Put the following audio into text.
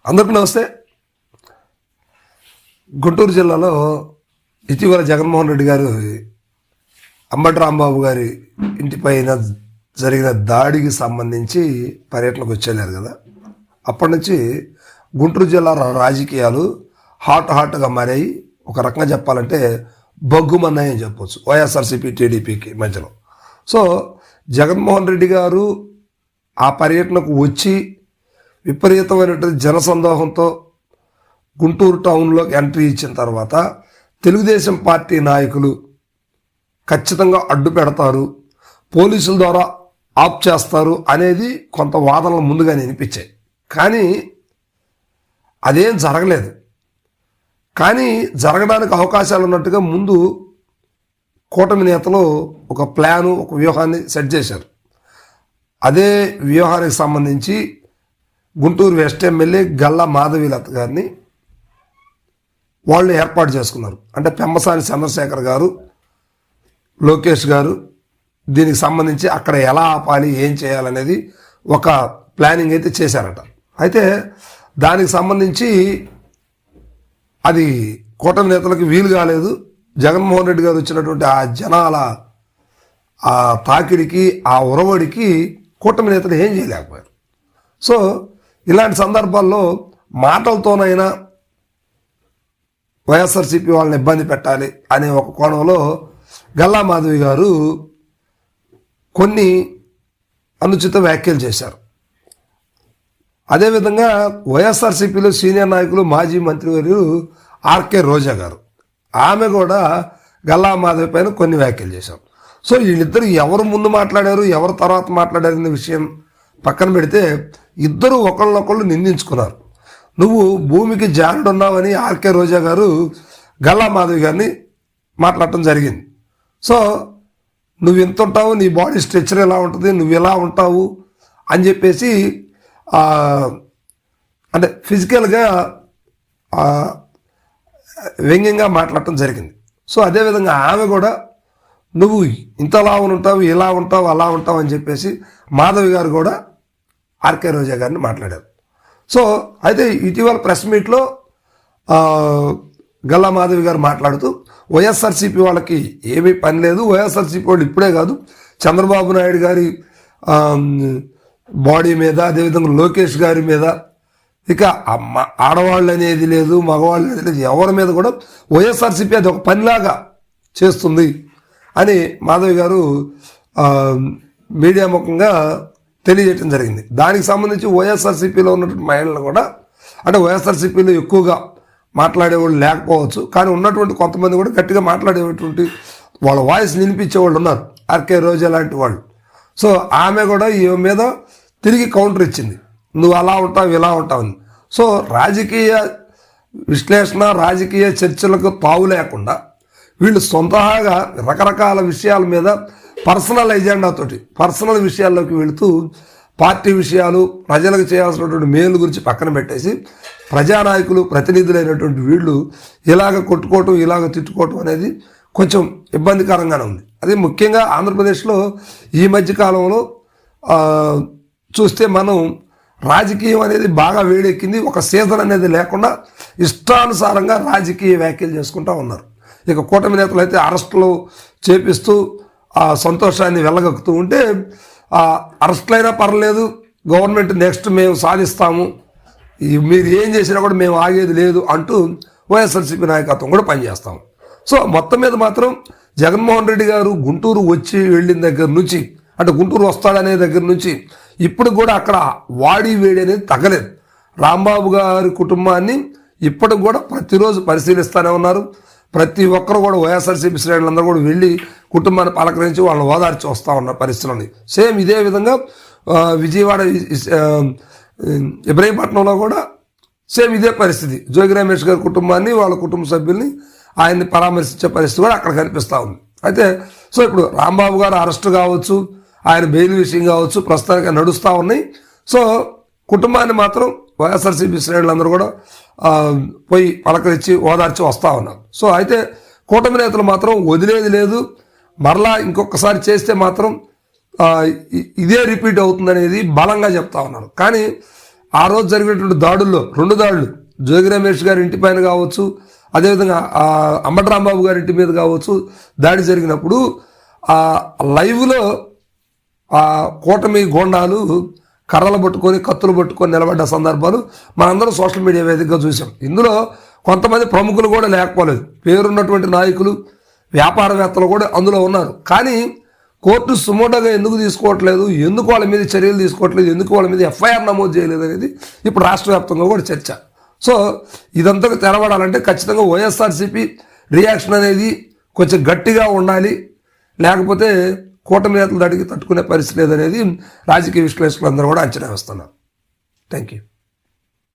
అందరికీ నమస్తే. గుంటూరు జిల్లాలో ఇటీవల జగన్మోహన్ రెడ్డి గారు అంబటి రాంబాబు గారి ఇంటిపైన జరిగిన దాడికి సంబంధించి పర్యటనకు వచ్చేలేరు కదా. అప్పటి నుంచి గుంటూరు జిల్లా రాజకీయాలు హాట్గా మారాయి. ఒక రకంగా చెప్పాలంటే బగ్గుమన్నాయని చెప్పవచ్చు వైఎస్ఆర్సీపీ టీడీపీకి మధ్యలో. సో జగన్మోహన్ రెడ్డి గారు ఆ పర్యటనకు వచ్చి విపరీతమైనటువంటి జనసందోహంతో గుంటూరు టౌన్లోకి ఎంట్రీ ఇచ్చిన తర్వాత తెలుగుదేశం పార్టీ నాయకులు ఖచ్చితంగా అడ్డు పెడతారు, పోలీసుల ద్వారా ఆప్ చేస్తారు అనేది కొంత వాదనలు ముందుగానే వినిపించాయి. కానీ అదేం జరగలేదు. కానీ జరగడానికి అవకాశాలు ఉన్నట్టుగా ముందు కూటమి నేతలు ఒక ప్లాను, ఒక వ్యూహాన్ని సెట్ చేశారు. అదే వ్యూహానికి సంబంధించి గుంటూరు వెస్ట్ ఎమ్మెల్యే గల్లా మాధవీలత గారిని వాళ్ళు ఏర్పాటు చేసుకున్నారు. అంటే పెమ్మసాని చంద్రశేఖర్ గారు, లోకేష్ గారు దీనికి సంబంధించి అక్కడ ఎలా ఆపాలి, ఏం చేయాలనేది ఒక ప్లానింగ్ అయితే చేశారట. అయితే దానికి సంబంధించి అది కూటమి నేతలకు వీలు కాలేదు. జగన్మోహన్ రెడ్డి గారు వచ్చినటువంటి ఆ జనాల ఆ తాకిడికి, ఆ ఉరవడికి కూటమి నేతలు ఏం చేయలేకపోయారు. సో ఇలాంటి సందర్భాల్లో మాటలతోనైనా వైఎస్ఆర్సీపీ వాళ్ళని ఇబ్బంది పెట్టాలి అనే ఒక కోణంలో గల్లా మాధవి గారు కొన్ని అనుచిత వ్యాఖ్యలు చేశారు. అదేవిధంగా వైఎస్ఆర్సీపీలో సీనియర్ నాయకులు మాజీ మంత్రివర్యులు ఆర్కే రోజా గారు, ఆమె కూడా గల్లా మాధవి పైన కొన్ని వ్యాఖ్యలు చేశారు. సో వీళ్ళిద్దరు ఎవరు ముందు మాట్లాడారు, ఎవరు తర్వాత మాట్లాడారు అనే విషయం పక్కన పెడితే ఇద్దరు ఒకళ్ళనొకళ్ళు నిందించుకున్నారు. నువ్వు భూమికి జారుడున్నావని ఆర్కే రోజా గారు గల్లా మాధవి గారిని మాట్లాడటం జరిగింది. సో నువ్వు ఎంత ఉంటావు, నీ బాడీ స్ట్రక్చర్ ఎలా ఉంటుంది, నువ్వు ఎలా ఉంటావు అని చెప్పేసి అంటే ఫిజికల్గా వ్యంగ్యంగా మాట్లాడటం జరిగింది. సో అదేవిధంగా ఆమె కూడా నువ్వు ఇంతలా ఉంటావు, ఇలా ఉంటావు, అలా ఉంటావు అని చెప్పేసి మాధవి గారు కూడా ఆర్కే రోజా గారిని మాట్లాడారు. సో అయితే ఇటీవల ప్రెస్ మీట్లో గల్లా మాధవి గారు మాట్లాడుతూ వైఎస్ఆర్సీపీ వాళ్ళకి ఏమీ పని లేదు, వైఎస్ఆర్సీపీ వాళ్ళు ఇప్పుడే కాదు చంద్రబాబు నాయుడు గారి బాడీ మీద, అదేవిధంగా లోకేష్ గారి మీద, ఇక ఆడవాళ్ళు అనేది లేదు, మగవాళ్ళు అనేది లేదు, ఎవరి మీద కూడా వైఎస్ఆర్సీపీ అది ఒక పనిలాగా చేస్తుంది అని మాధవి గారు మీడియా ముఖంగా తెలియజేయడం జరిగింది. దానికి సంబంధించి వైఎస్ఆర్సీపీలో ఉన్నటువంటి మహిళలు కూడా, అంటే వైఎస్ఆర్సీపీలో ఎక్కువగా మాట్లాడేవాళ్ళు లేకపోవచ్చు, కానీ ఉన్నటువంటి కొంతమంది కూడా గట్టిగా మాట్లాడేటువంటి వాళ్ళ వాయిస్ వినిపించేవాళ్ళు ఉన్నారు, ఆర్కే రోజా లాంటి వాళ్ళు. సో ఆమె కూడా ఈ మీద తిరిగి కౌంటర్ ఇచ్చింది, నువ్వు అలా ఉంటావు, ఇలా ఉంటావని. సో రాజకీయ విశ్లేషణ, రాజకీయ చర్చలకు తావు లేకుండా వీళ్ళు సొంతగా రకరకాల విషయాల మీద పర్సనల్ ఎజెండాతోటి పర్సనల్ విషయాల్లోకి వెళుతూ పార్టీ విషయాలు, ప్రజలకు చేయాల్సినటువంటి మేలు గురించి పక్కన పెట్టేసి ప్రజానాయకులు, ప్రతినిధులైనటువంటి వీళ్ళు ఇలాగ కొట్టుకోవటం, ఇలాగ తిట్టుకోవటం అనేది కొంచెం ఇబ్బందికరంగానే ఉంది. అది ముఖ్యంగా ఆంధ్రప్రదేశ్లో ఈ మధ్యకాలంలో చూస్తే మనం రాజకీయం అనేది బాగా వేడెక్కింది. ఒక సీజన్ అనేది లేకుండా ఇష్టానుసారంగా రాజకీయ వ్యాఖ్యలు చేసుకుంటూ ఉన్నారు. ఇక కూటమి నేతలు అయితే అరెస్టులు చేపిస్తూ ఆ సంతోషాన్ని వెళ్ళగక్కుతూ ఉంటే అరెస్టులైనా పర్లేదు, గవర్నమెంట్ నెక్స్ట్ మేము సాధిస్తాము, మీరు ఏం చేసినా కూడా మేము ఆగేది లేదు అంటూ వైఎస్ఆర్సీపీ నాయకత్వం కూడా పనిచేస్తాము. సో మొత్తం మీద మాత్రం జగన్మోహన్ రెడ్డి గారు గుంటూరు వచ్చి వెళ్ళిన దగ్గర నుంచి, అంటే గుంటూరు వస్తాడనే దగ్గర నుంచి ఇప్పుడు కూడా అక్కడ వాడి వేడి అనేది తగ్గలేదు. రాంబాబు గారి కుటుంబాన్ని ఇప్పటికి కూడా ప్రతిరోజు పరిశీలిస్తూనే ఉన్నారు. ప్రతి ఒక్కరు కూడా వైఎస్ఆర్సీపీ శ్రేణులందరూ కూడా వెళ్ళి కుటుంబాన్ని పలకరించి వాళ్ళని ఓదార్చి వస్తూ ఉన్న పరిస్థితులు. సేమ్ ఇదే విధంగా విజయవాడ ఇబ్రహీంపట్నంలో కూడా సేమ్ ఇదే పరిస్థితి. జోగి రమేష్ గారి కుటుంబాన్ని, వాళ్ళ కుటుంబ సభ్యుల్ని ఆయన్ని పరామర్శించే పరిస్థితి కూడా అక్కడ కనిపిస్తూ ఉంది. అయితే సో ఇప్పుడు రాంబాబు గారు అరెస్టు కావచ్చు, ఆయన బెయిల్ విషయం కావచ్చు, ప్రస్తుతానికి నడుస్తూ ఉన్నాయి. సో కుటుంబాన్ని మాత్రం వైఎస్ఆర్సీపీ శ్రేణులందరూ కూడా పోయి పలకరించి ఓదార్చి వస్తూ ఉన్నారు. సో అయితే కూటమి నేతలు మాత్రం వదిలేది లేదు, మరలా ఇంకొకసారి చేస్తే మాత్రం ఇదే రిపీట్ అవుతుందనేది బలంగా చెప్తా ఉన్నారు. కానీ ఆ రోజు జరిగినటువంటి దాడుల్లో 2 దాడులు జోగి రమేష్ గారి ఇంటి పైన కావచ్చు, అదేవిధంగా అంబటి రాంబాబు గారి ఇంటి మీద కావచ్చు దాడి జరిగినప్పుడు ఆ లైవ్లో ఆ కూటమి గోండాలు కర్రలు పట్టుకొని కత్తులు పట్టుకొని నిలబడ్డ సందర్భాలు మనందరం సోషల్ మీడియా వేదికగా చూసాం. ఇందులో కొంతమంది ప్రముఖులు కూడా లేకపోలేదు, పేరున్నటువంటి నాయకులు వ్యాపారవేత్తలు కూడా అందులో ఉన్నారు. కానీ కోర్టు సుమోటోగా ఎందుకు తీసుకోవట్లేదు, ఎందుకు వాళ్ళ మీద చర్యలు తీసుకోవట్లేదు, ఎందుకు వాళ్ళ మీద ఎఫ్ఐఆర్ నమోదు చేయలేదు అనేది ఇప్పుడు రాష్ట్ర వ్యాప్తంగా కూడా చర్చ. సో ఇదంతా తెరవడాలంటే ఖచ్చితంగా వైఎస్ఆర్సీపీ రియాక్షన్ అనేది కొంచెం గట్టిగా ఉండాలి, లేకపోతే కూటమి నేతలు దాడికి తట్టుకునే పరిస్థితి లేదనేది రాజకీయ విశ్లేషకులు అందరూ కూడా అంచనా వేస్తున్నారు. Thank you.